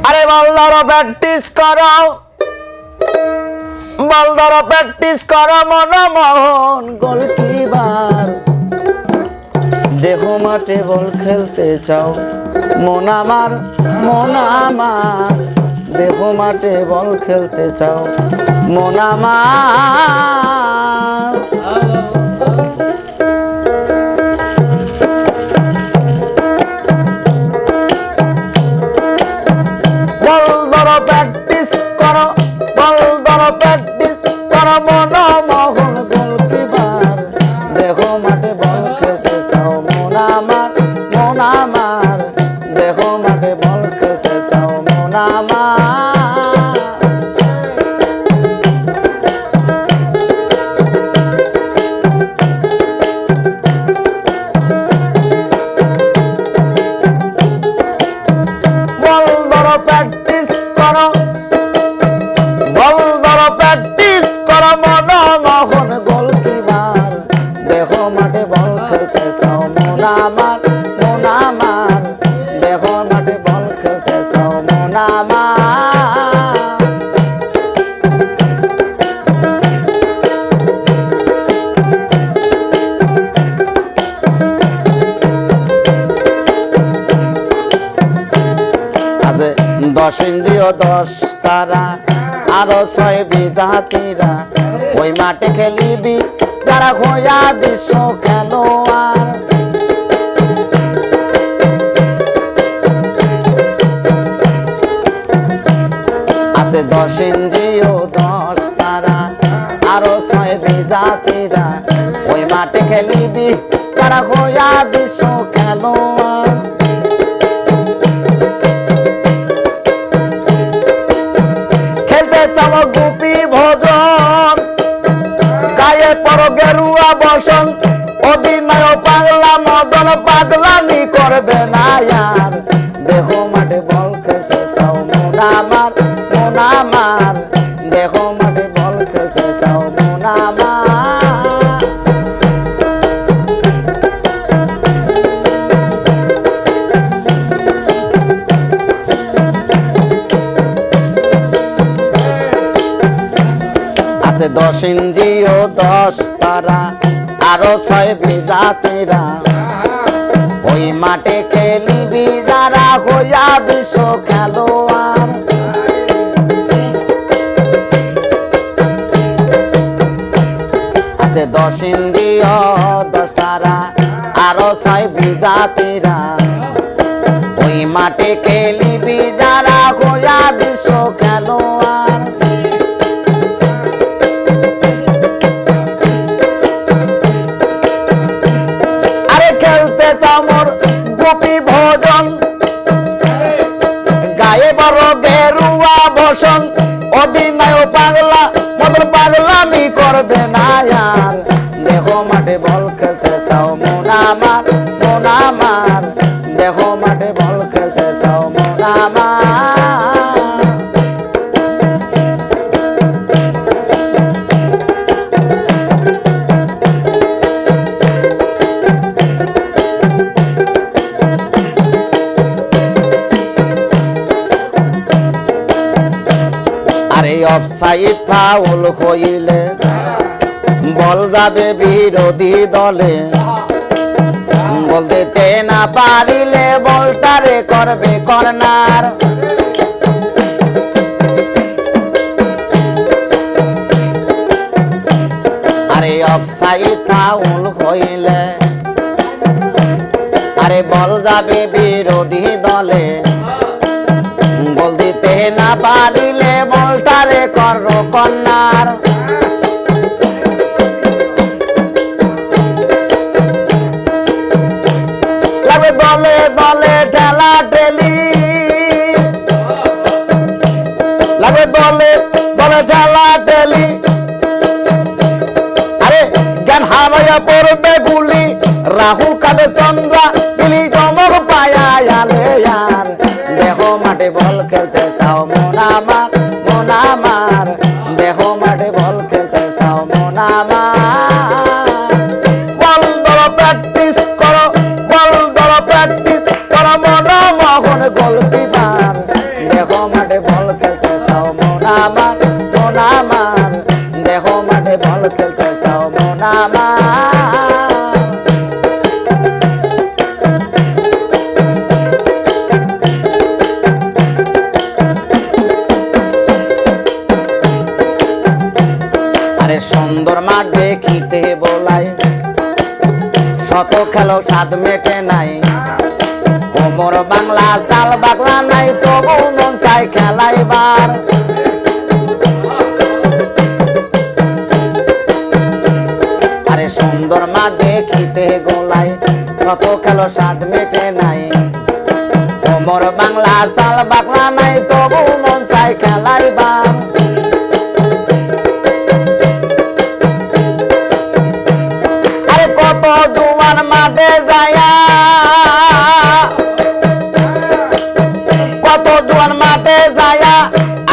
আরে বল ধরো প্র্যাকটিস করো, বল ধরো প্র্যাকটিস করো মনমোহন গোলকিপার। দেহ মাঠে বল খেলতে চাও মন আমার, মন আমার। দেহ মাঠে বল খেলতে চাও মন আমার। বল ধরো প্র্যাকটিস করো, বল ধরো প্র্যাকটিস করো মনমোহন গোলকিপার। দেহ মাঠে বল খেলতে চাও মন আমার, মন আমার। দেহ মাঠে বল খেলতে চাও মন আমার। বল ধরো প্র্যাকটিস করো, বল ধরো প্র্যাকটিস করো মনমোহন গোলকিপার। দেহ মাঠে বল খেলতে চাও মন আমার, মন আমার। দেহ মাঠে বল খেলতে চাও মন আমার। আছে 10 ইন্দ্রিয় 10 তারা, আরো 6 বিজাতিরা। ওই মাঠে খেলিবি যারা হইয়া বিশ্ব খেলোয়াড়। আছে 10 ইন্দ্রিয় 10 তারা, আরো 6 বিজাতিরা। ওই মাঠে খেলিবি যারা হইয়া বিশ্ব খেলোয়াড়। চাও গোপী ভজন, গায়ে পরো গেরুয়া বসন। অধিনায়ক পাগলা মদন পাগলামি করবে না আর। দেহ মাঠে বল খেলতে চাও মন আমার, মন আমার। দেহ মাঠে বল খেলতে চাও মন আমার। আছে 10 ইন্দ্রিয় 10 তারা, আরো 6 বিজাতিরা। ওই মাঠে খেলিবি যারা হইয়া বিশ্ব খেলোয়াড়। আছে 10 ইন্দ্রিয় 10 তারা, আরো 6 বিজাতিরা। ওই মাঠে খেলিবি যারা হইয়া বিশ্ব খেলোয়াড়। খেলতে চাও মোর গোপী ভজন, গায়ে বড় গেরুয়া বসন। অধিনায়ক পাগলা মদন পাগলামি করবে না আর। দেহ মাঠে বল খেলতে চাও মন আমার, মন আমার। দেহ মাঠে বল খেলতে চাও মন আমার। আরে অফসাইড ফাউল হইলে বল যাবে বিরোধী দলে। বল দিতে না পারিলে বলটারে করবে কর্নার। আরে অফসাইড ফাউল হইলে, আরে বল যাবে বিরোধী দলে। বল দিতে না পারিলে বলটারে করো কর্নার। লাগবে দলে দলে ঠেলা ঠেলি, লাগবে দলে দলে ঠেলা ঠেলি। আরে জ্ঞান হারাইয়া পড়বে গুলি, রাহুল কাটে চন্দ্রা গিলি চমক পায়া আলে আর। দেহ মাঠে বল খেলতে চাও মন আমার, মন আমার। দেহ মাঠে বল খেলতে চাও মন আমার। বল ধরো প্র্যাকটিস করো, বল ধরো প্র্যাকটিস করো মনমোহন গোলকিপার। দেহ মাঠে বল খেলতে চাও মন আমার, মন আমার, দেখো মাঠে বল খেলতে চাও মন আমার। আরে সুন্দর মাঠ দেখিতে বোলাই, শত খেলো স্বাদ মেটে নাই, কোমর বাংলা চাল বাংলা নাই, তবু মন চাই খেলাইবার। আরে সুন্দর মাঠ দেখিতে গোলাই, শত খেলো স্বাদ মেটে নাই, কোমর বাংলা চাল বাংলা নাই, তবু মন চাই খেলাইবার। আরে কত জুয়ান মাঠে যায়া, কত জুয়ান মাঠে যায়া,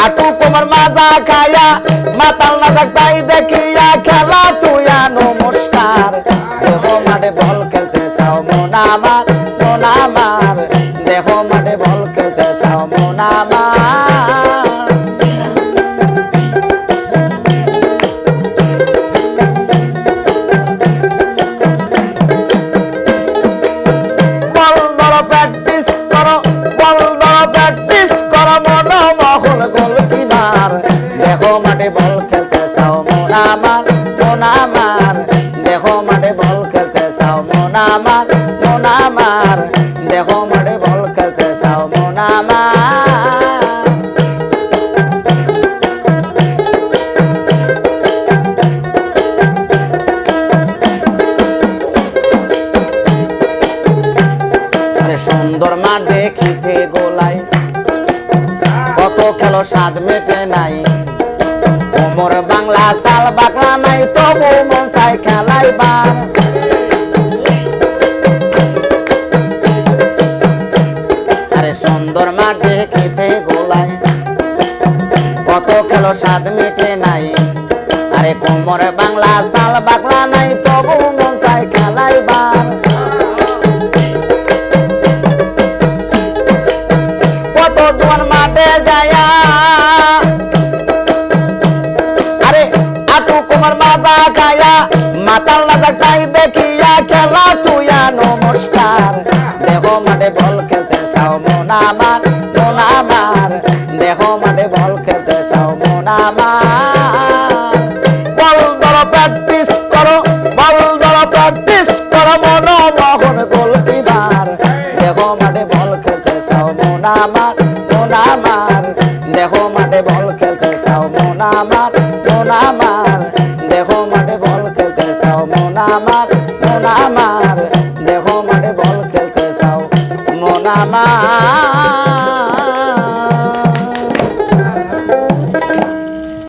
আটু কোমর মাজা খায়া, মাতাল না তাই দেখিয়া খেলা তুইয়া নমস্কার। দেখো মাঠে বল খেলতে চাও মন আমার, মন আমার, দেখো মাঠে বল খেলতে চাও মন আমার। বল ধরো প্র্যাকটিস করো, বল ধরো প্র্যাকটিস করো, মন মহল গোলকিপার। দেখো মাঠে বল খেলতে চাও মন আমার, মন আমার, দেখো মাঠে বল খেলতে চাও মন আমার, মন আমার, দেখো মাঠে বল খেলতে চাও মন আমার। আরে সুন্দর মাঠ দেখিতে গোলাই, কত খেলো স্বাদ মেটে নাই, কোমর বাংলা চাল বাংলা নাই, তবু মন চাই খেলাইবার। আরে সুন্দর মাঠ দেখিতে গোলাই, কত খেলো স্বাদ মেটে নাই, আরে কোমর বাংলা চাল বাংলা নাই, তবু মন চাই খেলাইবার। কত জোয়ান মাঠে যায়া, আরে আটু কোমর মাজা খায়া, মাতাল না তাই দেখিয়া খেলা তুইয়া নমস্কার। দেখো মাঠে বল খেলতে চাও মন আমার, মন আমার, দেখো মাঠে বল খেলতে চাও মন আমার। বল ধরো প্র্যাকটিস করো, বল ধরো প্র্যাকটিস করো, মন মহন গোলকিপার। দেখো মাঠে বল খেলতে চাও মন আমার, মন আমার, দেখো মাঠে বল খেলতে চাও মন আমার, মন আমার, দেখো মাঠে বল খেলতে চাও মন আমার, মন আমার, দেখো মাঠে বল খেলতে চাও মন আমার।